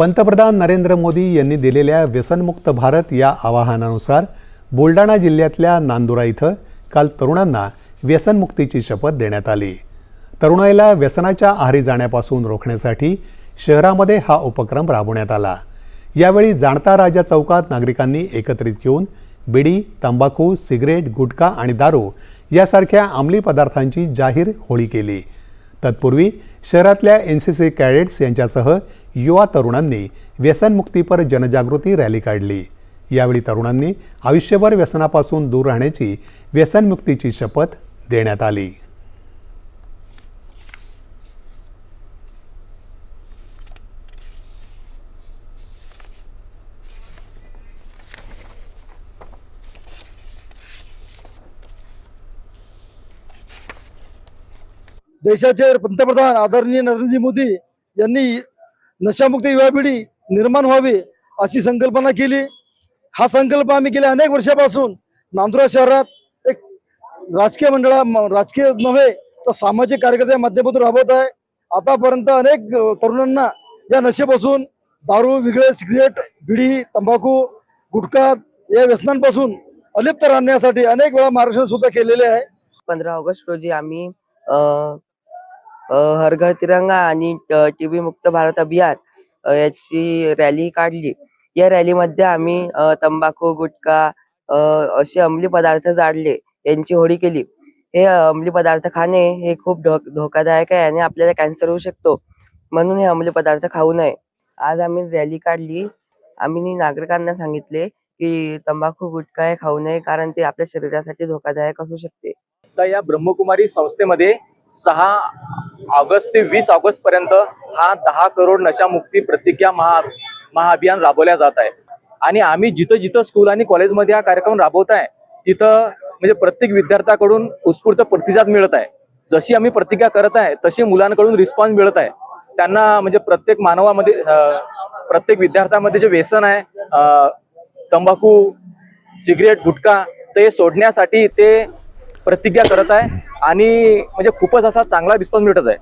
पंतप्रधान नरेंद्र मोदी यांनी दिलेल्या व्यसनमुक्त भारत या आवाहनानुसार बुलढाणा जिल्ह्यातल्या नांदुरा इथं काल तरुणांना व्यसनमुक्तीची शपथ देण्यात आली। तरुणाईला व्यसनाच्या आहारी जाण्यापासून रोखण्यासाठी शहरामध्ये हा उपक्रम राबवण्यात आला। यावेळी जाणता राजा चौकात नागरिकांनी एकत्रित येऊन बिडी, तंबाखू, सिगरेट, गुटखा आणि दारू यासारख्या अंमली पदार्थांची जाहीर होळी केली। तत्पूर्वी शहरातल्या एनसीसी कॅडेट्स यांच्यासह युवा तरुणांनी व्यसनमुक्तीपर जनजागृती रॅली काढली। यावेळी तरुणांनी आयुष्यभर व्यसनापासून दूर राहण्याची व्यसनमुक्तीची शपथ देण्यात आली। देशाचे पंतप्रधान आदरणीय नरेंद्र मोदी यांनी नशामुक्त युवा पिढी निर्माण व्हावी अशी संकल्पना केली। हा संकल्प आम्ही गेल्या अनेक वर्षापासून नांदुरा शहरात एक राजकीय नव्हे तर सामाजिक कार्यक्रमाच्या माध्यमातून राबवत आहे। आतापर्यंत अनेक तरुणांना या नशेपासून, दारू, वेगळे सिगरेट, बिडी, तंबाखू, गुटखा या व्यसनांपासून अलिप्त राहण्यासाठी अनेक वेळा मार्गदर्शन सुद्धा केलेले आहे। 15 ऑगस्ट रोजी आम्ही हर घर तिरंगा आणि टीबी मुक्त भारत अभियान याची रॅली काढली। या रॅलीमध्ये आम्ही तंबाखू, गुटखा असे अंमली पदार्थ जाळले, यांची होळी केली। हे अंमली पदार्थ खाणे हे खूप धोकादायक आहे आणि आपल्याला कॅन्सर होऊ शकतो, म्हणून हे अंमली पदार्थ खाऊ नये। आज आम्ही रॅली काढली। आम्ही नागरिकांना सांगितले की तंबाखू, गुटखा हे खाऊ नये, कारण ते आपल्या शरीरासाठी धोकादायक असू शकते। तर या ब्रह्मकुमारी संस्थेमध्ये 6 ऑगस्ट ते 20 ऑगस्ट पर्यंत हा 10 करोड नशामुक्ती प्रतिज्ञा महाअभियान राबवल्या जात आहे। आणि आम्ही जिथं जिथं स्कूल आणि कॉलेजमध्ये हा कार्यक्रम राबवत आहे तिथं म्हणजे प्रत्येक विद्यार्थ्याकडून उत्स्फूर्त प्रतिसाद मिळत आहे। जशी आम्ही प्रतिज्ञा करत आहे तशी मुलांकडून रिस्पॉन्स मिळत आहे। त्यांना म्हणजे प्रत्येक मानवामध्ये, प्रत्येक विद्यार्थ्यामध्ये जे व्यसन आहे तंबाखू, सिगरेट, गुटखा, ते सोडण्यासाठी ते प्रतिज्ञा करत आहे आणि म्हणजे खूपच असा चांगला रिस्पॉन्स मिळत आहे।